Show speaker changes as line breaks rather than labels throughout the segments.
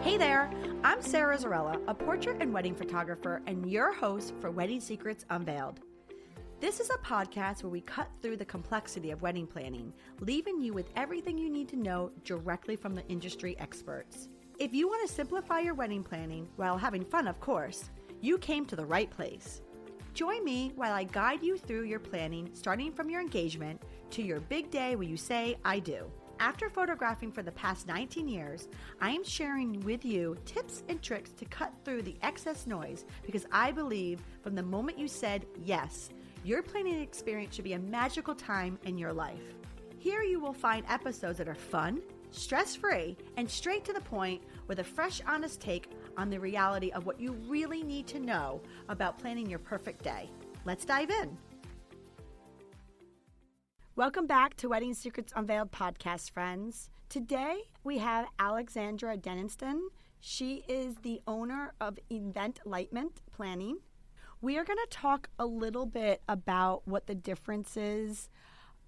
Hey there, I'm Sara Zarella, a portrait and wedding photographer and your host for Wedding Secrets Unveiled. This is a podcast where we cut through the complexity of wedding planning, leaving you with everything you need to know directly from the industry experts. If you want to simplify your wedding planning while having fun, of course, you came to the right place. Join me while I guide you through your planning, starting from your engagement to your big day where you say, I do. After photographing for the past 19 years, I am sharing with you tips and tricks to cut through the excess noise because I believe from the moment you said yes, your planning experience should be a magical time in your life. Here you will find episodes that are fun, stress-free, and straight to the point with a fresh, honest take on the reality of what you really need to know about planning your perfect day. Let's dive in. Welcome back to Wedding Secrets Unveiled podcast, friends. Today we have Alexandra Denniston. She is the owner of Eventlightenment Planning. We are going to talk a little bit about what the difference is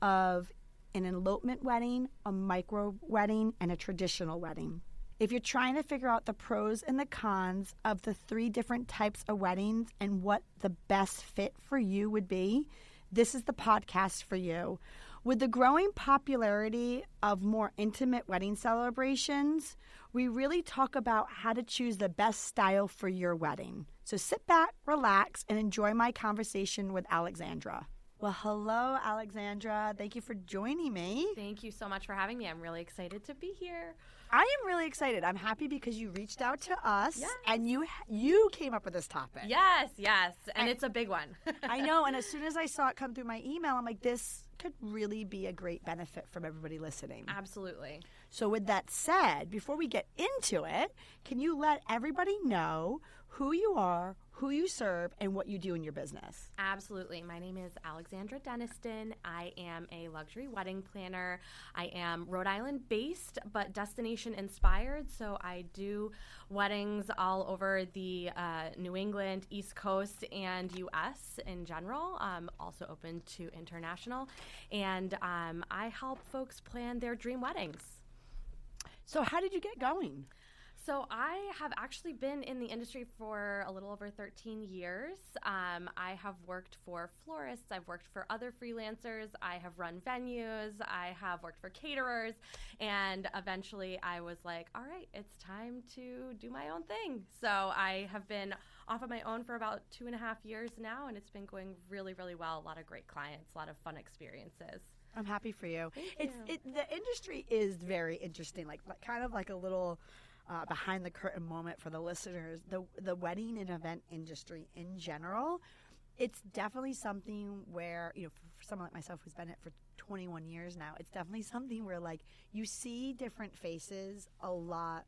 of an elopement wedding, a micro wedding, and a traditional wedding. If you're trying to figure out the pros and the cons of the three different types of weddings and what the best fit for you would be, this is the podcast for you. With the growing popularity of more intimate wedding celebrations, we really talk about how to choose the best style for your wedding. So sit back, relax, and enjoy my conversation with Alexandra. Well, hello, Alexandra. Thank you for joining me.
Thank you so much for having me. I'm really excited to be here.
I am really excited. I'm happy because you reached out to us,
yes.
And you came up with this topic.
Yes, and it's a big one.
I know, and as soon as I saw it come through my email, I'm like, this could really be a great benefit from everybody listening.
Absolutely.
So with that said, before we get into it, can you let everybody know who you are, who you serve, and what you do in your business?
Absolutely. My name is Alexandra Denniston. I am a luxury wedding planner. I am Rhode Island based, but destination inspired. So I do weddings all over the New England, East Coast, and U.S. in general. Also open to international. And I help folks plan their dream weddings.
So how did you get going?
So I have actually been in the industry for a little over 13 years. I have worked for florists. I've worked for other freelancers. I have run venues. I have worked for caterers. And eventually I was like, all right, it's time to do my own thing. So I have been off of my own for about 2.5 years now, and it's been going really, really well. A lot of great clients, a lot of fun experiences.
I'm happy for you.
Thank you.
The industry is very interesting, like kind of like a little behind the curtain moment for the listeners. The wedding and event industry in general, it's definitely something where, for someone like myself who's been in it for 21 years now, it's definitely something where like you see different faces a lot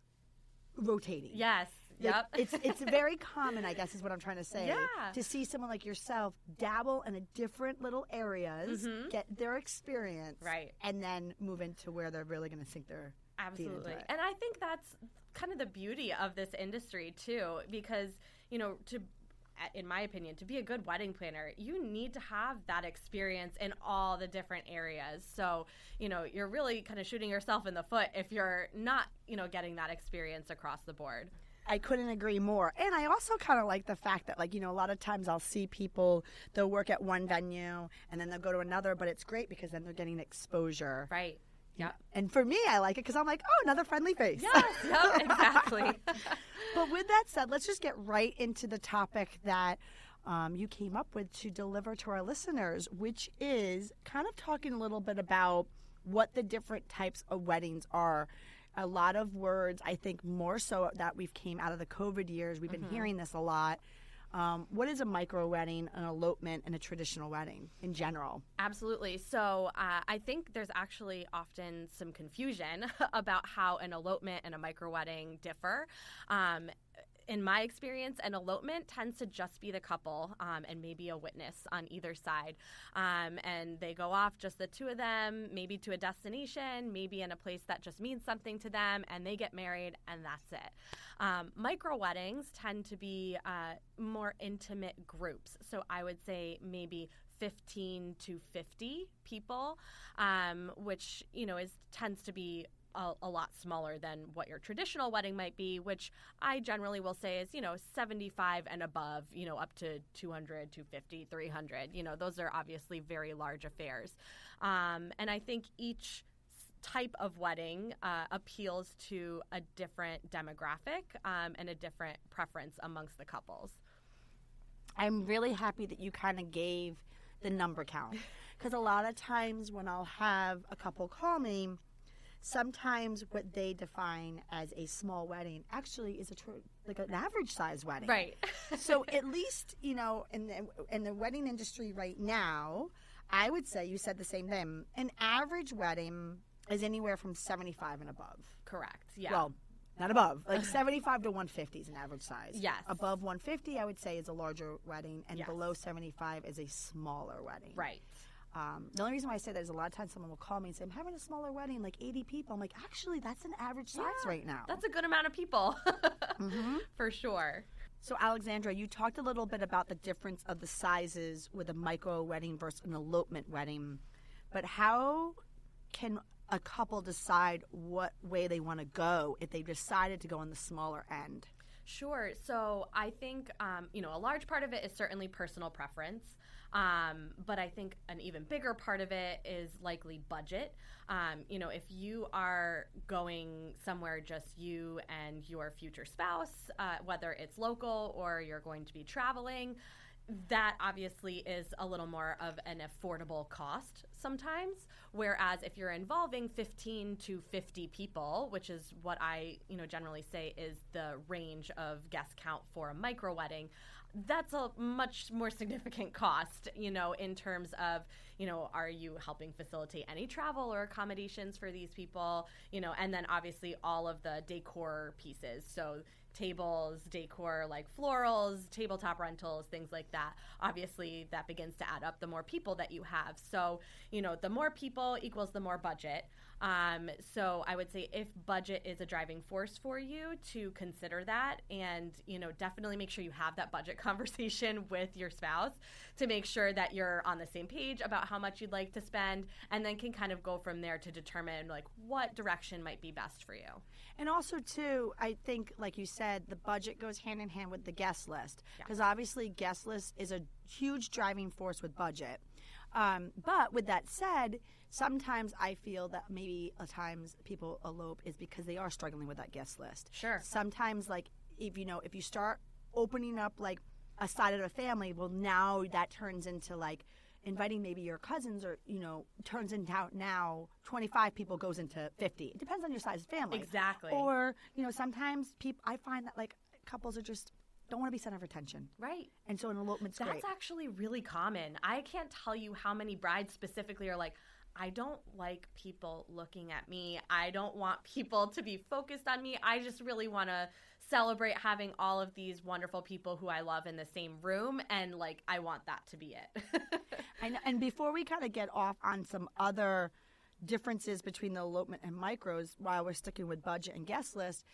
rotating.
Yes.
Like,
Yep.
It's very common, I guess, is what I'm trying to say.
Yeah.
To see someone like yourself dabble in a different little areas, get their experience,
Right.
and then move into where they're really going to sink their teeth into
Absolutely.
it.
And I think that's kind of the beauty of this industry too, because, in my opinion, to be a good wedding planner, you need to have that experience in all the different areas. So, you're really kind of shooting yourself in the foot if you're not, getting that experience across the board.
I couldn't agree more. And I also kind of like the fact that, a lot of times I'll see people, they'll work at one venue and then they'll go to another, but it's great because then they're getting exposure.
Right. Yeah.
And for me, I like it because I'm like, oh, another friendly face.
Yes, yep, exactly.
But with that said, let's just get right into the topic that you came up with to deliver to our listeners, which is kind of talking a little bit about what the different types of weddings are. A lot of words, I think more so that we've came out of the COVID years. We've been hearing this a lot. What is a micro wedding, an elopement, and a traditional wedding in general?
Absolutely. So I think there's actually often some confusion about how an elopement and a micro wedding differ. In my experience, an elopement tends to just be the couple and maybe a witness on either side. And they go off, just the two of them, maybe to a destination, maybe in a place that just means something to them, and they get married, and that's it. Micro weddings tend to be more intimate groups. So I would say maybe 15 to 50 people, which, tends to be a lot smaller than what your traditional wedding might be, which I generally will say is, 75 and above, up to 200, 250, 300. Those are obviously very large affairs. And I think each type of wedding appeals to a different demographic and a different preference amongst the couples.
I'm really happy that you kind of gave the number count, because a lot of times when I'll have a couple call me, sometimes what they define as a small wedding actually is like an average size wedding.
Right.
So at least, in the wedding industry right now, I would say, you said the same thing, an average wedding is anywhere from 75 and above.
Correct. Yeah.
Well, not above. Like 75 to 150 is an average size.
Yes.
Above 150, I would say, is a larger wedding, and
yes.
below 75 is a smaller wedding.
Right.
The only reason why I say that is a lot of times someone will call me and say, I'm having a smaller wedding, like 80 people. I'm like, actually, that's an average size right now.
That's a good amount of people. Mm-hmm. For sure.
So, Alexandra, you talked a little bit about the difference of the sizes with a micro wedding versus an elopement wedding. But how can a couple decide what way they want to go if they've decided to go on the smaller end?
Sure. So I think, a large part of it is certainly personal preference. But I think an even bigger part of it is likely budget. If you are going somewhere just you and your future spouse, whether it's local or you're going to be traveling, that obviously is a little more of an affordable cost sometimes. Whereas if you're involving 15 to 50 people, which is what I, generally say is the range of guest count for a micro wedding, that's a much more significant cost, in terms of, are you helping facilitate any travel or accommodations for these people, and then obviously all of the decor pieces. So tables, decor like florals, tabletop rentals, things like that. Obviously, that begins to add up the more people that you have. So, the more people equals the more budget. So I would say if budget is a driving force for you, to consider that, and, definitely make sure you have that budget conversation with your spouse to make sure that you're on the same page about how much you'd like to spend, and then can kind of go from there to determine like what direction might be best for you.
And also, too, I think, like you said, the budget goes hand in hand with the guest list, because obviously guest list is a huge driving force with budget. But with that said, sometimes I feel that maybe at times people elope is because they are struggling with that guest list.
Sure.
Sometimes, like, if you start opening up like a side of the family, well, now that turns into like inviting maybe your cousins, or turns into now 25 people goes into 50. It depends on your size of family.
Exactly.
Or sometimes I find that like couples are just don't want to be center of attention.
Right.
And so an elopement's great.
That's actually really common. I can't tell you how many brides specifically are like, I don't like people looking at me. I don't want people to be focused on me. I just really want to celebrate having all of these wonderful people who I love in the same room, and like I want that to be it.
And before we kind of get off on some other differences between the elopement and micros, while we're sticking with budget and guest list,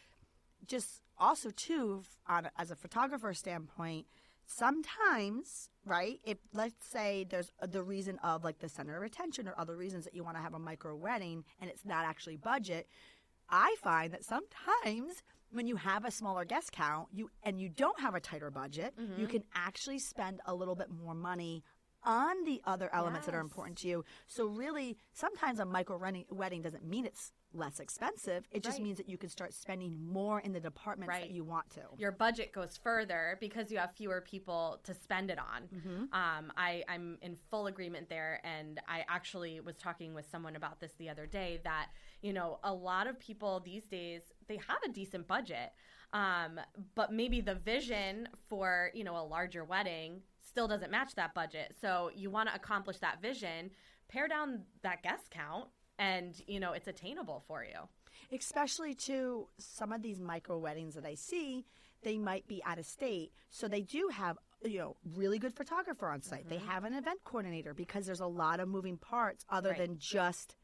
just also too, as a photographer standpoint, sometimes, right, if let's say there's the reason of like the center of attention or other reasons that you want to have a micro wedding and it's not actually budget, I find that sometimes when you have a smaller guest count and you don't have a tighter budget, you can actually spend a little bit more money on the other elements that are important to you. So really, sometimes a micro wedding doesn't mean it's less expensive. It just means that you can start spending more in the departments that you want to.
Your budget goes further because you have fewer people to spend it on. I'm in full agreement there, and I actually was talking with someone about this the other day that, a lot of people these days, they have a decent budget, but maybe the vision for, a larger wedding still doesn't match that budget. So you want to accomplish that vision, pare down that guest count, and, it's attainable for you.
Especially to some of these micro weddings that I see, they might be out of state. So they do have, really good photographer on site. They have an event coordinator, because there's a lot of moving parts other than just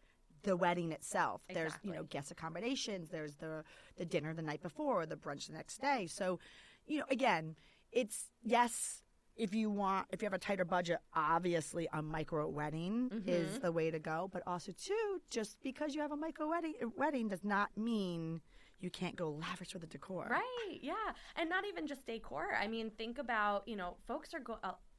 the wedding itself.
Exactly.
There's, guest accommodations. There's the dinner the night before, or the brunch the next day. So, again, it's, yes, if you have a tighter budget, obviously a micro wedding is the way to go. But also, too, just because you have a micro wedding does not mean you can't go lavish with the decor.
Right, yeah. And not even just decor. I mean, think about, folks are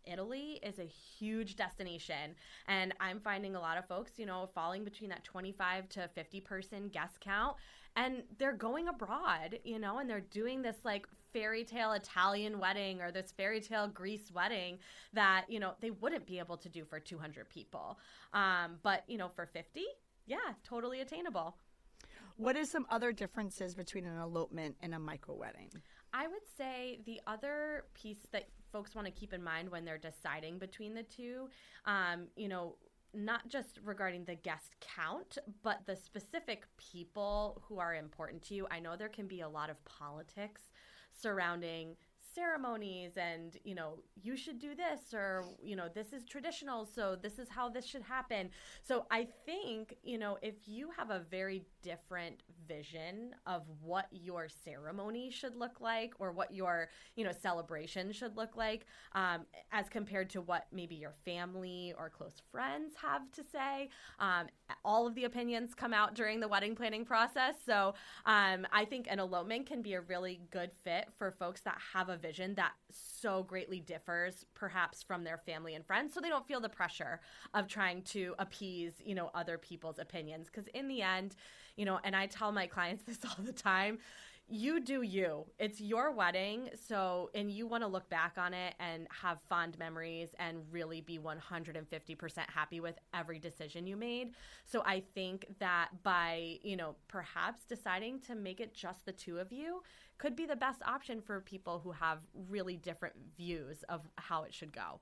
Italy is a huge destination, and I'm finding a lot of folks, falling between that 25 to 50 person guest count, and they're going abroad, and they're doing this like fairy tale Italian wedding or this fairy tale Greece wedding that, they wouldn't be able to do for 200 people. But, for 50, yeah, totally attainable.
What are some other differences between an elopement and a micro wedding?
I would say the other piece that folks want to keep in mind when they're deciding between the two, not just regarding the guest count, but the specific people who are important to you. I know there can be a lot of politics surrounding ceremonies and, you should do this, or, this is traditional, so this is how this should happen. So I think, if you have a very different vision of what your ceremony should look like, or what your, celebration should look like, as compared to what maybe your family or close friends have to say, all of the opinions come out during the wedding planning process. So I think an elopement can be a really good fit for folks that have a vision that so greatly differs perhaps from their family and friends, so they don't feel the pressure of trying to appease, other people's opinions. Because in the end, and I tell my clients this all the time, you do you. It's your wedding, and you want to look back on it and have fond memories and really be 150% happy with every decision you made. So I think that by, perhaps deciding to make it just the two of you could be the best option for people who have really different views of how it should go.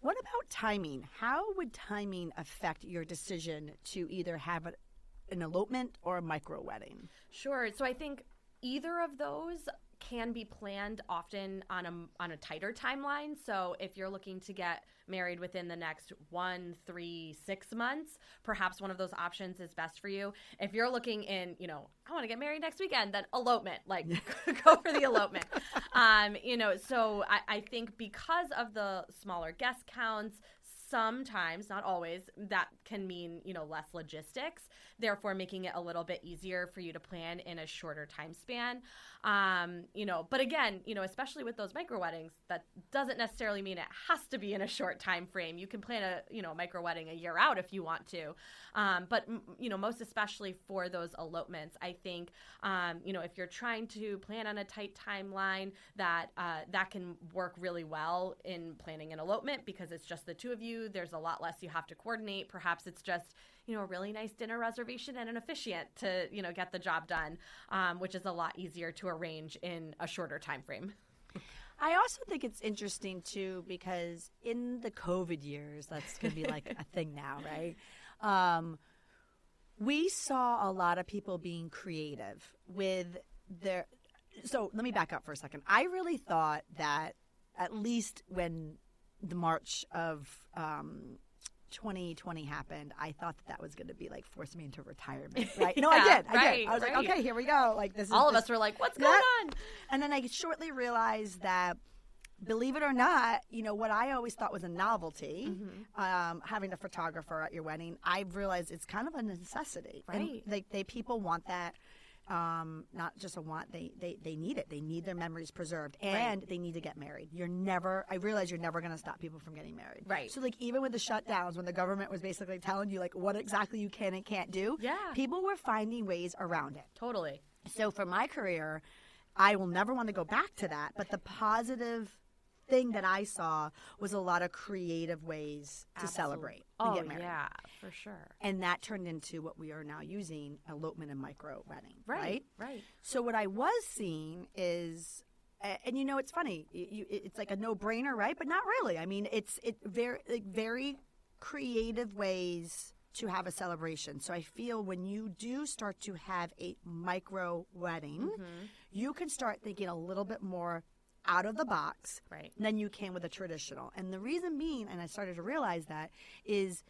What about timing? How would timing affect your decision to either have an elopement or a micro wedding?
Sure. So I think either of those can be planned often on a tighter timeline. So if you're looking to get married within the next 1, 3, 6 months, perhaps one of those options is best for you. If you're looking in, I want to get married next weekend, then elopement, like go for the elopement. So I think because of the smaller guest counts, sometimes, not always, that can mean, less logistics, therefore making it a little bit easier for you to plan in a shorter time span. But again, especially with those micro weddings, that doesn't necessarily mean it has to be in a short time frame. You can plan a micro wedding a year out if you want to. But most especially for those elopements, I think, if you're trying to plan on a tight timeline, that can work really well in planning an elopement because it's just the two of you. There's a lot less you have to coordinate. Perhaps it's just, a really nice dinner reservation and an officiant to, get the job done, which is a lot easier to arrange in a shorter time frame.
I also think it's interesting, too, because in the COVID years, that's going to be like a thing now, right? We saw a lot of people being creative with their – so let me back up for a second. I really thought that at least when the March of 2020 happened, I thought that was going to be like force me into retirement, right? No, I did. I was like, okay, here we go. Like this.
All of us were like, what's going on?
And then I shortly realized that, believe it or not, what I always thought was a novelty, having a photographer at your wedding, I've realized it's kind of a necessity.
Right.
And people want that. Not just a want, they need it. They need their memories preserved, and they need to get married. I realize you're never going to stop people from getting married.
Right.
So like even with the shutdowns, when the government was basically telling you like what exactly you can and can't do, people were finding ways around it.
Totally.
So for my career, I will never want to go back to that, but the positive thing that I saw was a lot of creative ways to celebrate and get married. Oh,
yeah, for sure.
And that turned into what we are now using, elopement and micro wedding,
right?
So what I was seeing is, and it's funny, it's like a no-brainer, right? But not really. I mean, it's very creative ways to have a celebration. So I feel when you do start to have a micro wedding, you can start thinking a little bit more out of the box than you can with a traditional. And the reason being, and I started to realize that, is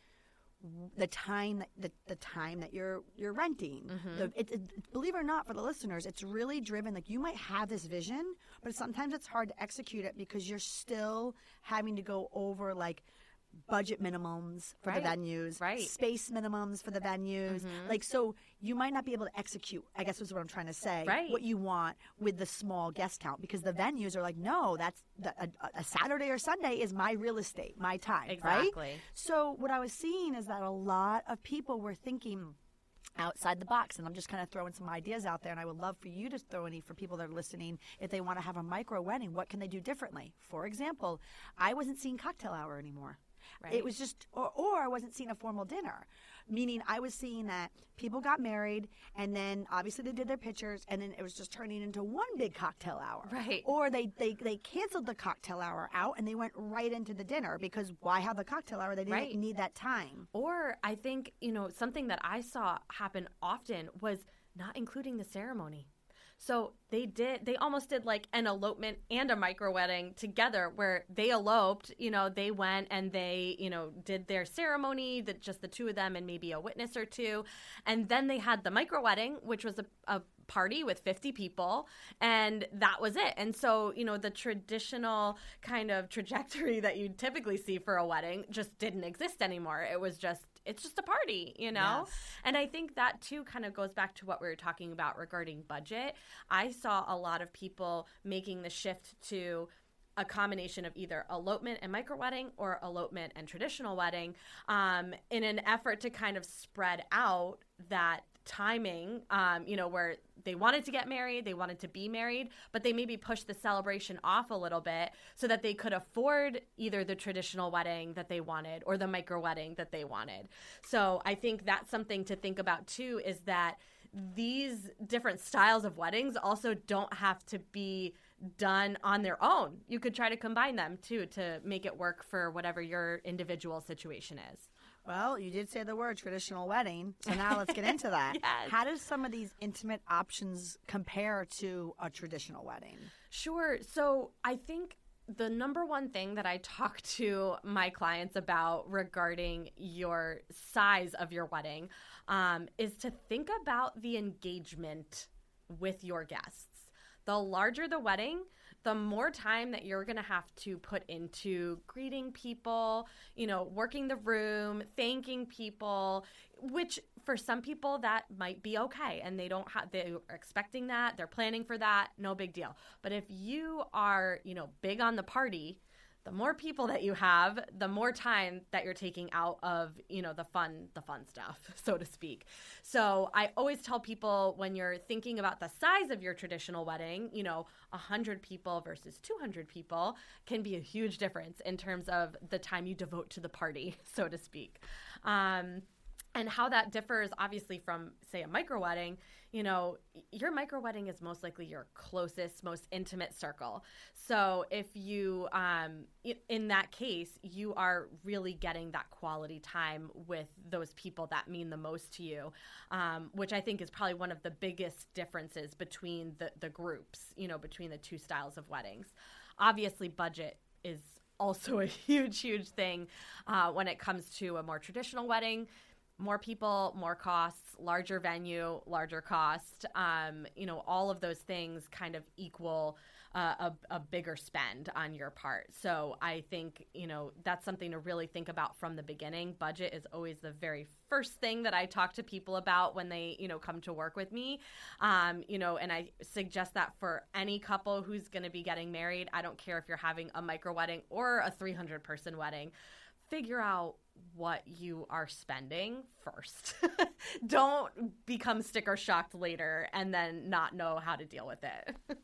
the time that you're renting. Believe it or not, for the listeners, it's really driven. Like, you might have this vision, but sometimes it's hard to execute it because you're still having to go over like budget minimums for the venues, space minimums for the venues. Like, so you might not be able to execute, I guess is what I'm trying to say, what you want with the small guest count, because the venues are like, no, that's a Saturday or Sunday is my real estate, my time, right? So what I was seeing is that a lot of people were thinking outside the box, and I'm just kind of throwing some ideas out there, and I would love for you to throw any for people that are listening. If they want to have a micro wedding, what can they do differently? For example, I wasn't seeing cocktail hour anymore. It was just, or I wasn't seeing a formal dinner, meaning I was seeing that people got married and then obviously they did their pictures and then it was just turning into one big cocktail hour. Or they canceled the cocktail hour out and they went right into the dinner, because why have the cocktail hour? They didn't need that time.
Or I think, something that I saw happen often was not including the ceremony. So they almost did like an elopement and a micro wedding together, where they eloped, they went and they, did their ceremony, just the two of them and maybe a witness or two. And then they had the micro wedding, which was a party with 50 people, and that was it. And so, the traditional kind of trajectory that you typically see for a wedding just didn't exist anymore. It's just a party,
Yes.
And I think that too kind of goes back to what we were talking about regarding budget. I saw a lot of people making the shift to a combination of either elopement and micro wedding or elopement and traditional wedding, in an effort to kind of spread out that timing, where they wanted to get married, they wanted to be married, but they maybe pushed the celebration off a little bit so that they could afford either the traditional wedding that they wanted or the micro wedding that they wanted. So I think that's something to think about too, is that these different styles of weddings also don't have to be done on their own. You could try to combine them too to make it work for whatever your individual situation is.
Well, you did say the word traditional wedding, so now let's get into that.
Yes.
How does some of these intimate options compare to a traditional wedding?
Sure. So I think the number one thing that I talk to my clients about regarding your size of your wedding is to think about the engagement with your guests. The larger the wedding, the more time that you're going to have to put into greeting people, working the room, thanking people, which for some people that might be okay. And they're expecting that, they're planning for that, no big deal. But if you are, big on the party, the more people that you have, the more time that you're taking out of, the fun stuff, so to speak. So I always tell people, when you're thinking about the size of your traditional wedding, 100 people versus 200 people can be a huge difference in terms of the time you devote to the party, so to speak. And how that differs, obviously, from, say, a micro wedding, your micro wedding is most likely your closest, most intimate circle. So if you, in that case, you are really getting that quality time with those people that mean the most to you, which I think is probably one of the biggest differences between the groups, between the two styles of weddings. Obviously, budget is also a huge, huge thing when it comes to a more traditional wedding. More people, more costs, larger venue, larger cost, all of those things kind of equal a bigger spend on your part. So I think, that's something to really think about from the beginning. Budget is always the very first thing that I talk to people about when they, come to work with me. And I suggest that for any couple who's going to be getting married. I don't care if you're having a micro wedding or a 300-person wedding. Figure out what you are spending first. Don't become sticker shocked later and then not know how to deal with it.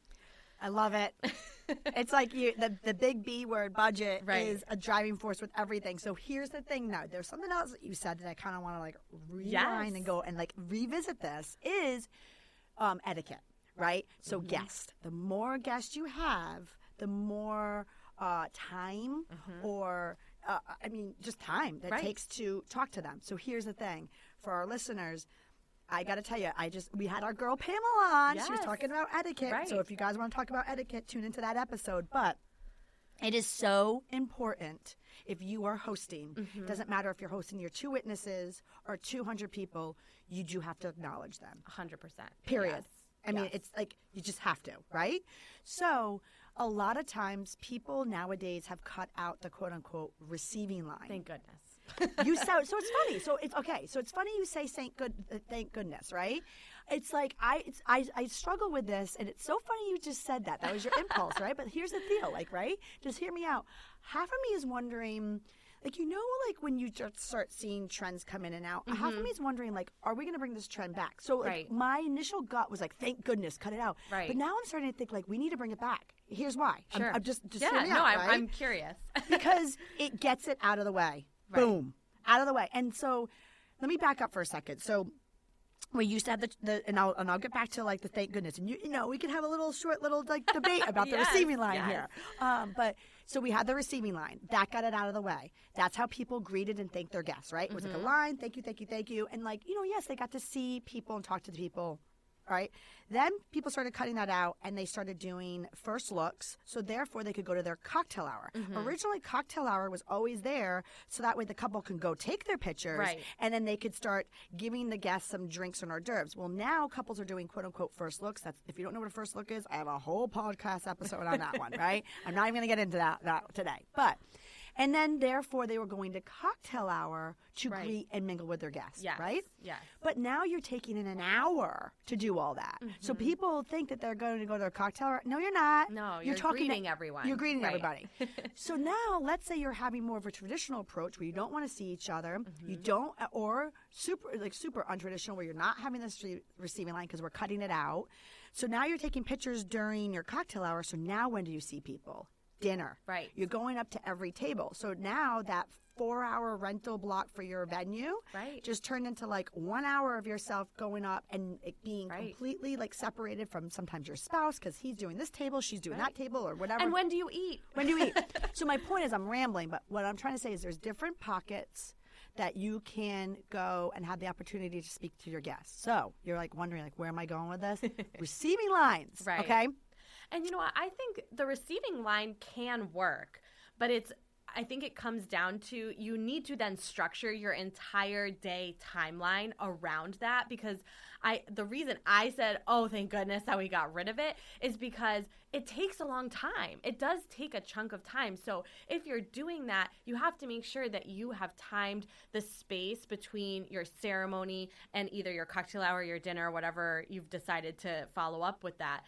I love it. It's like the big B word, budget, is a driving force with everything. So here's the thing now. There's something else that you said that I kind of want to rewind and go and revisit this is etiquette, right? So guests. The more guests you have, the more time or just time that takes to talk to them. So here's the thing. For our listeners, I got to tell you, we had our girl Pamela on. Yes. She was talking about etiquette. Right. So if you guys want to talk about etiquette, tune into that episode. But It is so important if you are hosting. It doesn't matter if you're hosting your 2 witnesses or 200 people, you do have to acknowledge them.
100%.
Period.
Yes.
I mean, it's like you just have to, right? So a lot of times people nowadays have cut out the quote unquote receiving line.
Thank goodness.
So it's funny. So it's okay. So it's funny you say thank goodness, right? It's like I struggle with this, and it's so funny you just said that. That was your impulse, right? But here's the deal, like, right? Just hear me out. Half of me is wondering, like, like when you just start seeing trends come in and out, half of me is wondering, like, are we going to bring this trend back? So like, my initial gut was like, thank goodness, cut it out.
Right.
But now I'm starting to think, like, we need to bring it back. Here's why.
Sure.
I'm just hear me out, right?
I'm curious.
Because it gets it out of the way.
Right.
Boom. Out of the way. And so let me back up for a second. So we used to have and I'll get back to like the thank goodness. And you know, we could have a little short little like debate about the receiving line here. But so we had the receiving line. That got it out of the way. That's how people greeted and thanked their guests, right? It was like a line, thank you, thank you, thank you. And like, yes, they got to see people and talk to the people. Right? Then people started cutting that out, and they started doing first looks, so therefore they could go to their cocktail hour. Originally, cocktail hour was always there, so that way the couple can go take their pictures, and then they could start giving the guests some drinks and hors d'oeuvres. Well, now couples are doing quote-unquote first looks. That's, if you don't know what a first look is, I have a whole podcast episode on that one, right? I'm not even going to get into that today. And then, therefore, they were going to cocktail hour to greet and mingle with their guests, right?
Yes.
But now you're taking in an hour to do all that. So people think that they're going to go to their cocktail hour. No, you're not.
No, you're greeting everyone.
You're greeting everybody. So now, let's say you're having more of a traditional approach where you don't want to see each other. You don't, or super untraditional where you're not having this receiving line because we're cutting it out. So now you're taking pictures during your cocktail hour. So now when do you see people? Dinner.
Right.
You're going up to every table. So now that 4-hour rental block for your venue just turned into like 1 hour of yourself going up and it being completely like separated from sometimes your spouse because he's doing this table, she's doing that table or whatever.
And when do you eat?
When do you eat? So my point is I'm rambling, but what I'm trying to say is there's different pockets that you can go and have the opportunity to speak to your guests. So you're like wondering like, where am I going with this? Receiving lines.
Right.
Okay.
And you know what? I think the receiving line can work, but I think it comes down to you need to then structure your entire day timeline around that because the reason I said, oh, thank goodness that we got rid of it is because it takes a long time. It does take a chunk of time. So if you're doing that, you have to make sure that you have timed the space between your ceremony and either your cocktail hour, your dinner, whatever you've decided to follow up with that,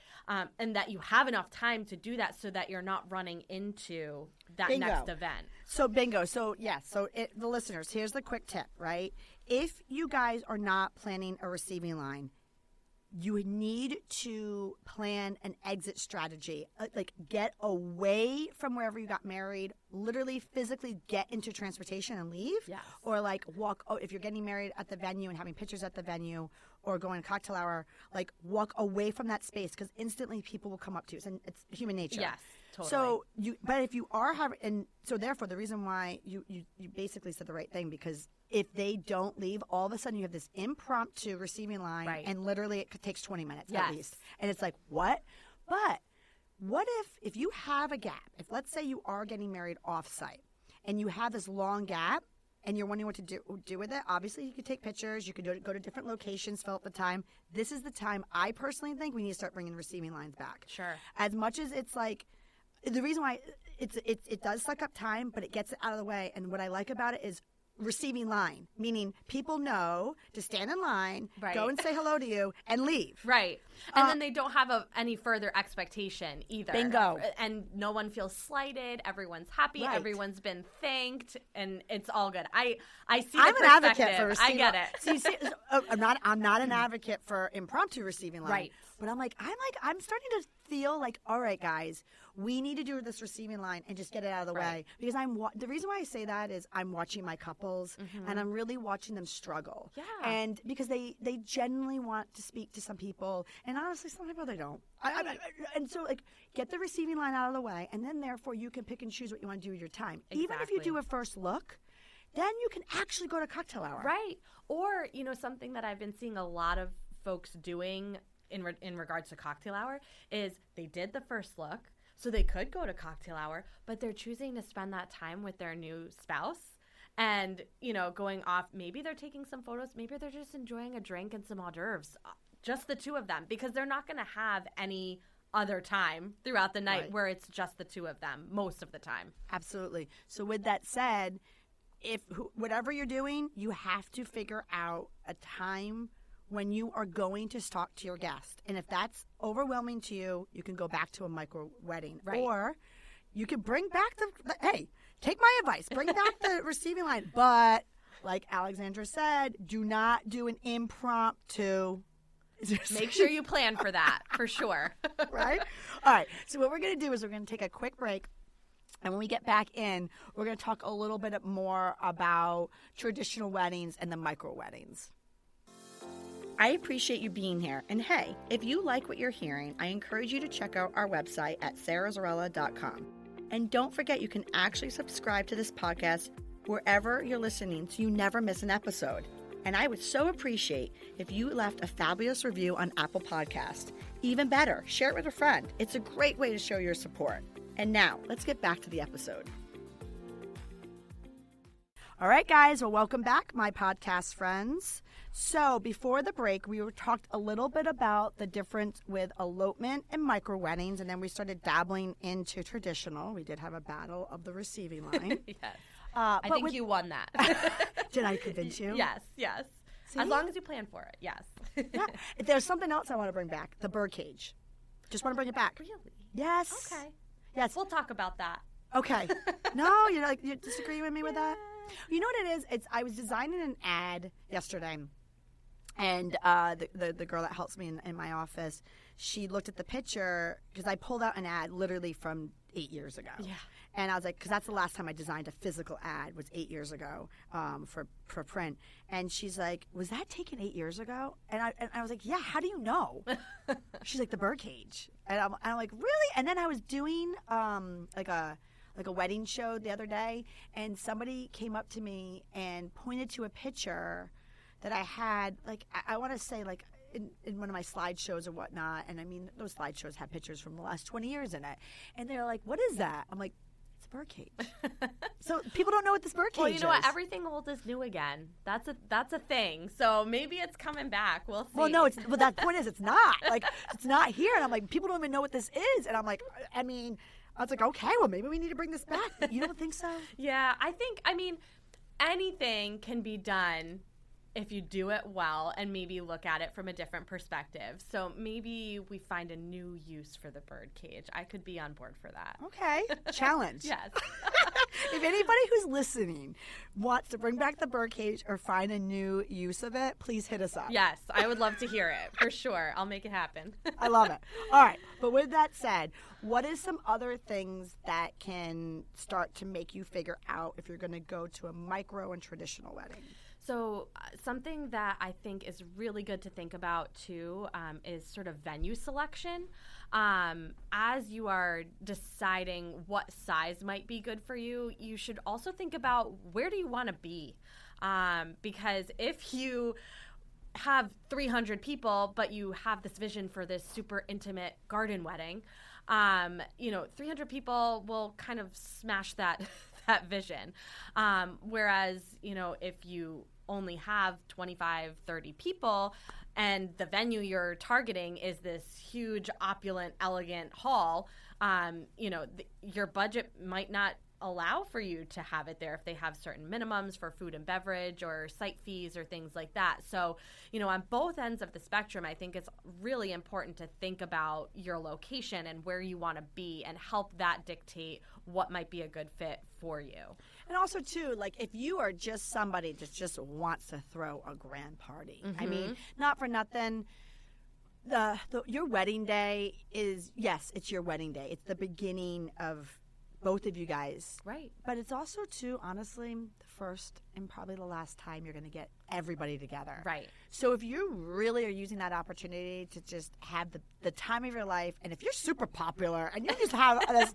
and that you have enough time to do that so that you're not running into that next event.
So bingo. So yes. So the listeners, here's the quick tip, right? If you guys are not planning a receiving line, you need to plan an exit strategy. Like get away from wherever you got married, literally physically get into transportation and leave.
Yes.
Or like walk, if you're getting married at the venue and having pictures at the venue or going to cocktail hour, like walk away from that space because instantly people will come up to you. And it's human nature.
Yes. Totally.
So but if you are having, and so therefore the reason why you basically said the right thing because if they don't leave, all of a sudden you have this impromptu receiving line, and literally it takes 20 minutes at least, and it's like what? But what if you have a gap? If let's say you are getting married off-site, and you have this long gap, and you're wondering what to do with it, obviously you could take pictures, you could go to different locations, fill up the time. This is the time I personally think we need to start bringing receiving lines back.
Sure.
As much as it's like. The reason why it does suck up time, but it gets it out of the way. And what I like about it is receiving line, meaning people know to stand in line, go and say hello to you, and leave.
Right. And then they don't have any further expectation either.
Bingo.
And no one feels slighted. Everyone's happy.
Right.
Everyone's been thanked, and it's all good. I see.
I'm an advocate for receiving.
I get it.
So you see, I'm not an advocate for impromptu receiving line.
Right.
But I'm starting to feel like, all right, guys, we need to do this receiving line and just get it out of the way. Because the reason why I say that is I'm watching my couples and I'm really watching them struggle.
Yeah.
And because they genuinely want to speak to some people, and honestly, some people they don't. And so, like, get the receiving line out of the way, and then therefore you can pick and choose what you want to do with your time.
Exactly.
Even if you do a first look, then you can actually go to cocktail hour.
Right. Or, something that I've been seeing a lot of folks doing in regards to cocktail hour is they did the first look. So they could go to cocktail hour, but they're choosing to spend that time with their new spouse and, going off. Maybe they're taking some photos. Maybe they're just enjoying a drink and some hors d'oeuvres, just the two of them, because they're not going to have any other time throughout the night where it's just the two of them most of the time.
Absolutely. So with that said, whatever you're doing, you have to figure out a time when you are going to talk to your guest. And if that's overwhelming to you, you can go back to a micro wedding. Right. Or you can bring back hey, take my advice, bring back the receiving line. But like Alexandra said, do not do an impromptu.
Make sure you plan for that, for sure.
Right? All right. So what we're going to do is we're going to take a quick break. And when we get back in, we're going to talk a little bit more about traditional weddings and the micro weddings. I appreciate you being here. And hey, if you like what you're hearing, I encourage you to check out our website at sarahzarella.com. And don't forget, you can actually subscribe to this podcast wherever you're listening so you never miss an episode. And I would so appreciate if you left a fabulous review on Apple Podcast. Even better, share it with a friend. It's a great way to show your support. And now, let's get back to the episode. All right, guys. Well, welcome back, my podcast friends. So before the break, we talked a little bit about the difference with elopement and micro weddings, and then we started dabbling into traditional. We did have a battle of the receiving line.
Yes. I think you won that.
Did I convince you?
Yes. See? As long as you plan for it, yes.
Yeah. There's something else I want to bring back, the birdcage. Just want to bring it back.
Really?
Yes.
Okay.
Yes.
We'll talk about that. Okay.
No, you disagree with me with that? You know what it is? I was designing an ad yesterday, and the girl that helps me in my office, she looked at the picture because I pulled out an ad literally from 8 years ago. Yeah. And I was like, because that's the last time I designed a physical ad was 8 years ago for print. And she's like, was that taken 8 years ago? And I was like, yeah, how do you know? She's like, the birdcage. And I'm like, really? And then I was doing like a wedding show the other day, and somebody came up to me and pointed to a picture that I had, like, I want to say, like, in one of my slideshows or whatnot. And I mean, those slideshows have pictures from the last 20 years in it. And they're like, what is that? I'm like, it's a birdcage. So people don't know what this birdcage is.
Well, you know what? Everything old is new again. That's a thing. So maybe it's coming back. We'll see.
Well, no, that point is it's not. Like, it's not here. And I'm like, people don't even know what this is. And I'm like, I was like, okay, well, maybe we need to bring this back. You don't think so?
Yeah, I mean, anything can be done if you do it well and maybe look at it from a different perspective. So maybe we find a new use for the birdcage. I could be on board for that.
Okay. Challenge.
Yes.
If anybody who's listening wants to bring back the birdcage or find a new use of it, please hit us up.
Yes, I would love to hear it, for sure. I'll make it happen.
I love it. All right. But with that said, what is some other things that can start to make you figure out if you're going to go to a micro and traditional wedding?
So something that I think is really good to think about, too, is sort of venue selection. As you are deciding what size might be good for you, you should also think about where do you want to be? Because if you have 300 people, but you have this vision for this super intimate garden wedding, 300 people will kind of smash that vision. Whereas, if you only have 25, 30 people and the venue you're targeting is this huge, opulent, elegant hall, your budget might not allow for you to have it there if they have certain minimums for food and beverage or site fees or things like that. So, on both ends of the spectrum, I think it's really important to think about your location and where you want to be and help that dictate what might be a good fit for you.
And also, too, like if you are just somebody that just wants to throw a grand party, I mean, not for nothing, your wedding day is, yes, it's your wedding day. It's the beginning of both of you guys.
Right.
But it's also, too, honestly, the first and probably the last time you're going to get everybody together.
Right.
So if you really are using that opportunity to just have the time of your life, and if you're super popular and you just have this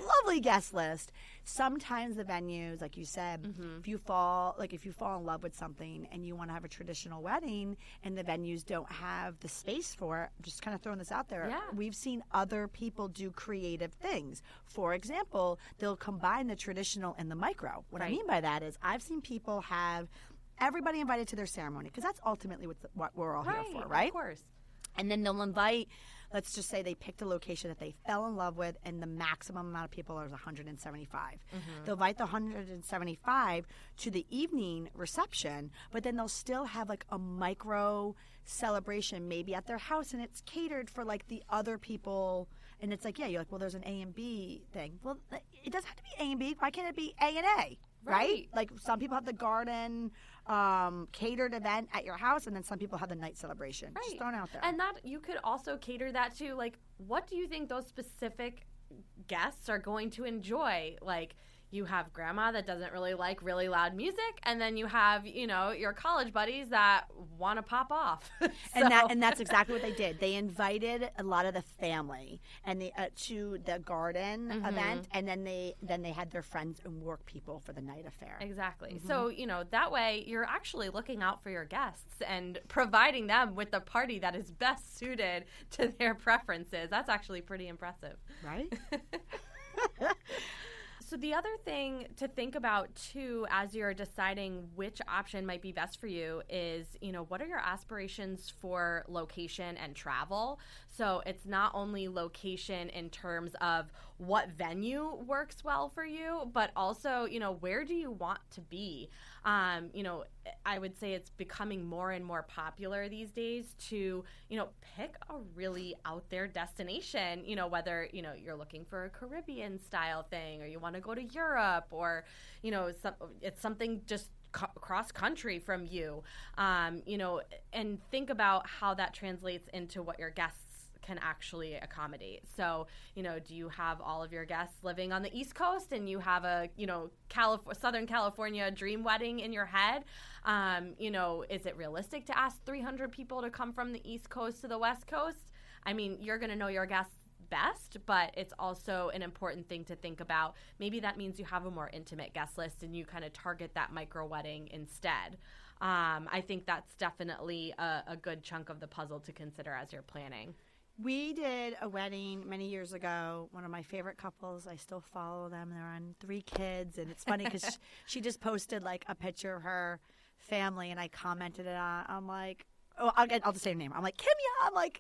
lovely guest list, sometimes the venues, like you said, if you fall in love with something and you want to have a traditional wedding and the venues don't have the space for it, I'm just kind of throwing this out there.
Yeah.
We've seen other people do creative things. For example, they'll combine the traditional and the micro. What I mean by that is I've seen people have everybody invited to their ceremony, because that's ultimately what we're all here for, right?
Of course.
And then they'll invite, let's just say they picked a location that they fell in love with, and the maximum amount of people is 175. They'll invite the 175 to the evening reception, but then they'll still have like a micro celebration maybe at their house, and it's catered for like the other people. And it's like, yeah, you're like, well, there's an A and B thing. Well, it doesn't have to be A and B. Why can't it be A and A? Right? Like some people have the garden catered event at your house, and then some people have the night celebration. Just throwing it out there.
And that you could also cater that to, like, what do you think those specific guests are going to enjoy? Like, you have grandma that doesn't really like really loud music, and then you have, your college buddies that want to pop off.
And that's exactly what they did. They invited a lot of the family and to the garden event, and then they had their friends and work people for the night affair.
Exactly. So, that way you're actually looking out for your guests and providing them with the party that is best suited to their preferences. That's actually pretty impressive.
Right?
So the other thing to think about, too, as you're deciding which option might be best for you is, what are your aspirations for location and travel? So it's not only location in terms of what venue works well for you, but also, where do you want to be? I would say it's becoming more and more popular these days to, pick a really out there destination, whether, you're looking for a Caribbean style thing, or you want to go to Europe, or, it's something just cross country from you, and think about how that translates into what your guests can actually accommodate. So, do you have all of your guests living on the East Coast and you have a, Southern California dream wedding in your head? Is it realistic to ask 300 people to come from the East Coast to the West Coast? I mean, you're going to know your guests best, but it's also an important thing to think about. Maybe that means you have a more intimate guest list and you kind of target that micro wedding instead. I think that's definitely a good chunk of the puzzle to consider as you're planning.
We did a wedding many years ago. One of my favorite couples. I still follow them. They're on 3 kids. And it's funny because she just posted like a picture of her family, and I commented it on. I'm like, I'll just say her name. I'm like, Kimya. I'm like,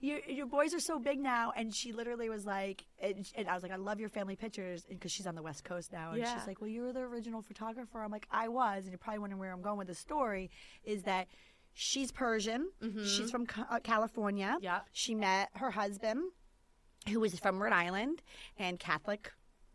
your boys are so big now. And she literally was like, and I was like, I love your family pictures, because she's on the West Coast now. And she's like, well, you were the original photographer. I'm like, I was. And you're probably wondering where I'm going with the story is that she's Persian. She's from California.
Yeah.
She met her husband, who was from Rhode Island and Catholic.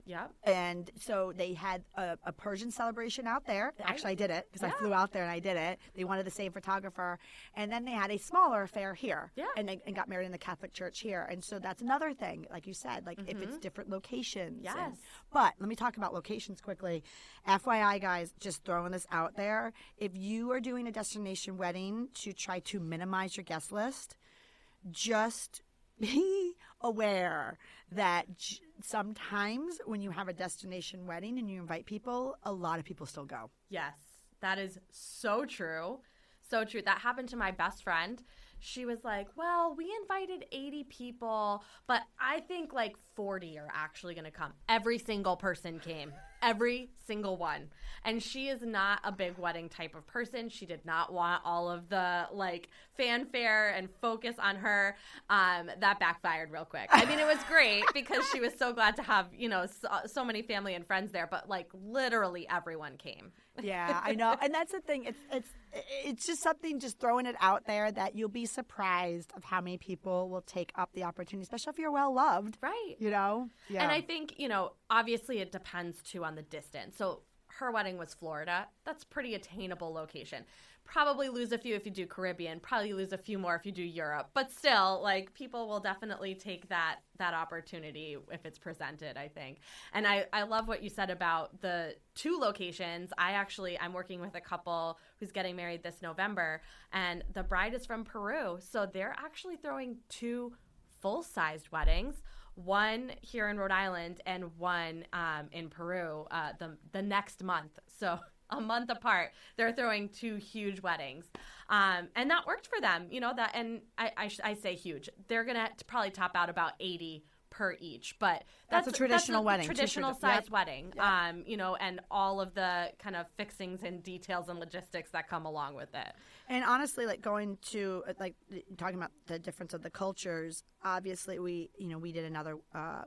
Yeah.
And so they had a Persian celebration out there. Actually, I did it because I flew out there and I did it. They wanted the same photographer. And then they had a smaller affair here. Yeah. And got married in the Catholic church here. And so that's another thing, like you said, like if it's different locations.
Yes.
But let me talk about locations quickly. FYI, guys, just throwing this out there. If you are doing a destination wedding to try to minimize your guest list, just be aware that sometimes when you have a destination wedding and you invite people, a lot of people still go.
Yes, that is so true. So true. That happened to my best friend. She was like, well, we invited 80 people, but I think like 40 are actually going to come. Every single person came. Every single one. And she is not a big wedding type of person. She did not want all of the like fanfare and focus on her. That backfired real quick. I mean, it was great because she was so glad to have, so many family and friends there, but like literally everyone came.
Yeah, I know. And that's the thing. It's just something, just throwing it out there, that you'll be surprised of how many people will take up the opportunity, especially if you're well loved.
Right.
Yeah.
And I think, obviously it depends too on the distance. So her wedding was Florida. That's pretty attainable location. Probably lose a few if you do Caribbean, probably lose a few more if you do Europe. But still, like, people will definitely take that opportunity if it's presented, I think. And I love what you said about the 2 locations. I'm working with a couple who's getting married this November, and the bride is from Peru. So they're actually throwing 2 full-sized weddings, one here in Rhode Island and one in Peru the next month. So a month apart, they're throwing 2 huge weddings, and that worked for them. And I say huge. They're gonna probably top out about 80 per each, but
that's a traditional wedding,
traditional size wedding. Yep. And all of the kind of fixings and details and logistics that come along with it.
And honestly, like going to talking about the difference of the cultures. Obviously, we did another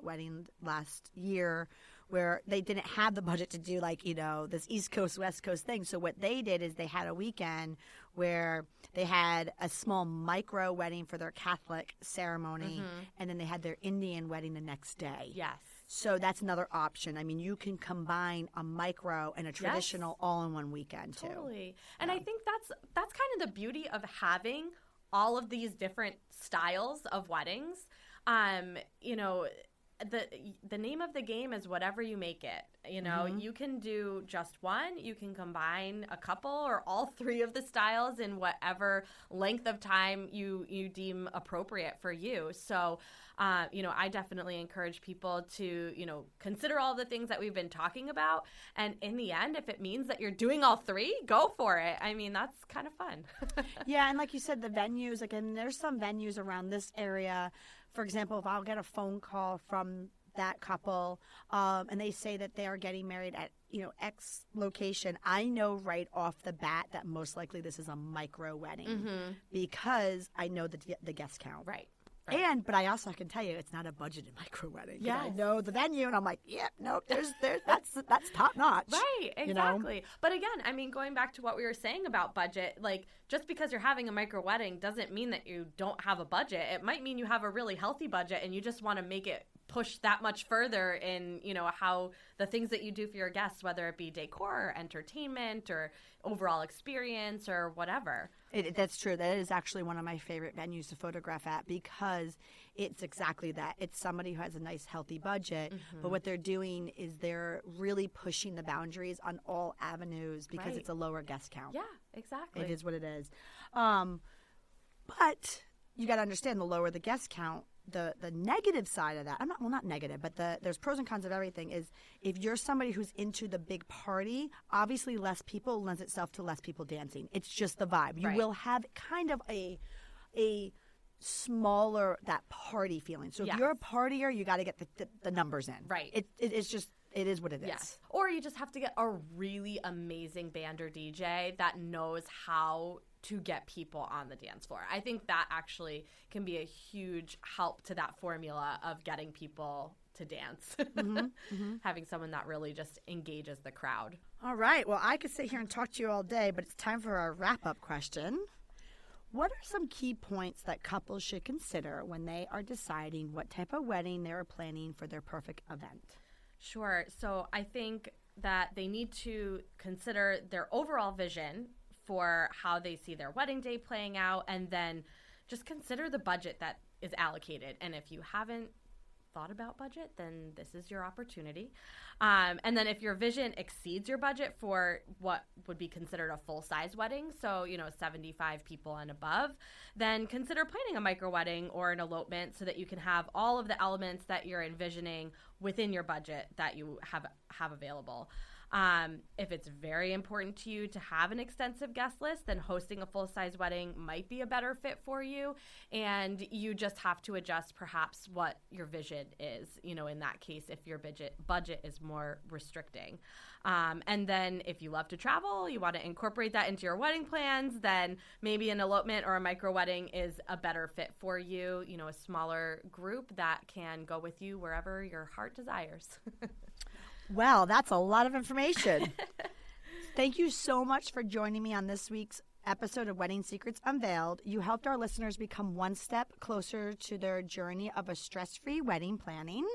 wedding last year where they didn't have the budget to do this East Coast, West Coast thing. So what they did is they had a weekend where they had a small micro wedding for their Catholic ceremony, and then they had their Indian wedding the next day.
Yes.
So that's another option. I mean, you can combine a micro and a traditional all in one weekend too.
Totally. And I think that's kind of the beauty of having all of these different styles of weddings. The name of the game is whatever you make it. You can do just one, you can combine a couple or all 3 of the styles in whatever length of time you deem appropriate for you. So, I definitely encourage people to, consider all the things that we've been talking about. And in the end, if it means that you're doing all 3, go for it. I mean, that's kind of fun.
Yeah. And like you said, the venues, there's some venues around this area. For example, if I'll get a phone call from that couple and they say that they are getting married at X location, I know right off the bat that most likely this is a micro wedding because I know the guest count.
Right.
But I also can tell you it's not a budgeted micro wedding.
Yeah,
I know the venue, and I'm like, that's top notch.
Right, exactly. But again, I mean, going back to what we were saying about budget, like just because you're having a micro wedding doesn't mean that you don't have a budget. It might mean you have a really healthy budget, and you just want to make it push that much further in, how the things that you do for your guests, whether it be decor or entertainment or overall experience or whatever.
That's true. That is actually one of my favorite venues to photograph at because it's exactly that. It's somebody who has a nice, healthy budget, but what they're doing is they're really pushing the boundaries on all avenues because it's a lower guest count.
Yeah, exactly.
It is what it is. But you got to understand the lower the guest count, the negative side of that, not negative, but there's pros and cons of everything, is if you're somebody who's into the big party, obviously less people lends itself to less people dancing. It's just the vibe. You will have kind of a smaller, that party feeling. So if you're a partier, you got to get the numbers in.
Right.
It's just, it is what it is.
Yes. Or you just have to get a really amazing band or DJ that knows how to get people on the dance floor. I think that actually can be a huge help to that formula of getting people to dance. Having someone that really just engages the crowd.
All right. Well, I could sit here and talk to you all day, but it's time for our wrap-up question. What are some key points that couples should consider when they are deciding what type of wedding they are planning for their perfect event?
Sure. So I think that they need to consider their overall vision for how they see their wedding day playing out, and then just consider the budget that is allocated. And if you haven't thought about budget, then this is your opportunity. And then if your vision exceeds your budget for what would be considered a full-size wedding, so, 75 people and above, then consider planning a micro wedding or an elopement so that you can have all of the elements that you're envisioning within your budget that you have available. If it's very important to you to have an extensive guest list, then hosting a full-size wedding might be a better fit for you, and you just have to adjust perhaps what your vision is, in that case, if your budget is more restricting. And then if you love to travel, you want to incorporate that into your wedding plans, then maybe an elopement or a micro wedding is a better fit for you, a smaller group that can go with you wherever your heart desires.
Well, that's a lot of information. Thank you so much for joining me on this week's episode of Wedding Secrets Unveiled. You helped our listeners become one step closer to their journey of a stress-free wedding planning.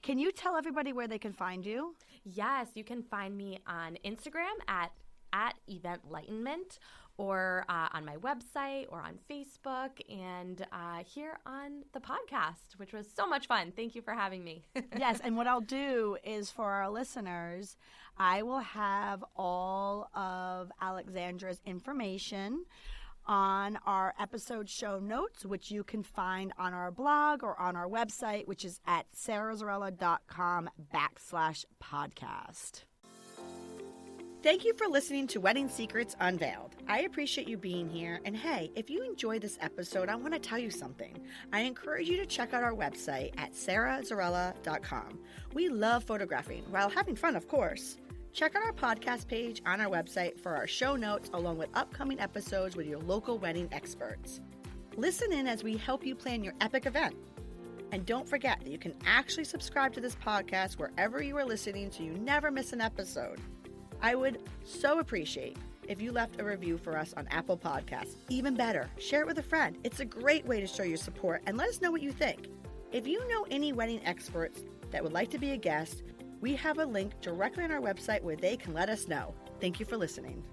Can you tell everybody where they can find you?
Yes, you can find me on Instagram at Eventlightenment, or on my website or on Facebook and here on the podcast, which was so much fun. Thank you for having me.
Yes, and what I'll do is for our listeners, I will have all of Alexandra's information on our episode show notes, which you can find on our blog or on our website, which is at sarazarella.com/podcast. Thank you for listening to Wedding Secrets Unveiled. I appreciate you being here. And hey, if you enjoyed this episode, I want to tell you something. I encourage you to check out our website at sarazarella.com. We love photographing while having fun, of course. Check out our podcast page on our website for our show notes along with upcoming episodes with your local wedding experts. Listen in as we help you plan your epic event. And don't forget that you can actually subscribe to this podcast wherever you are listening so you never miss an episode. I would so appreciate if you left a review for us on Apple Podcasts. Even better, share it with a friend. It's a great way to show your support and let us know what you think. If you know any wedding experts that would like to be a guest, we have a link directly on our website where they can let us know. Thank you for listening.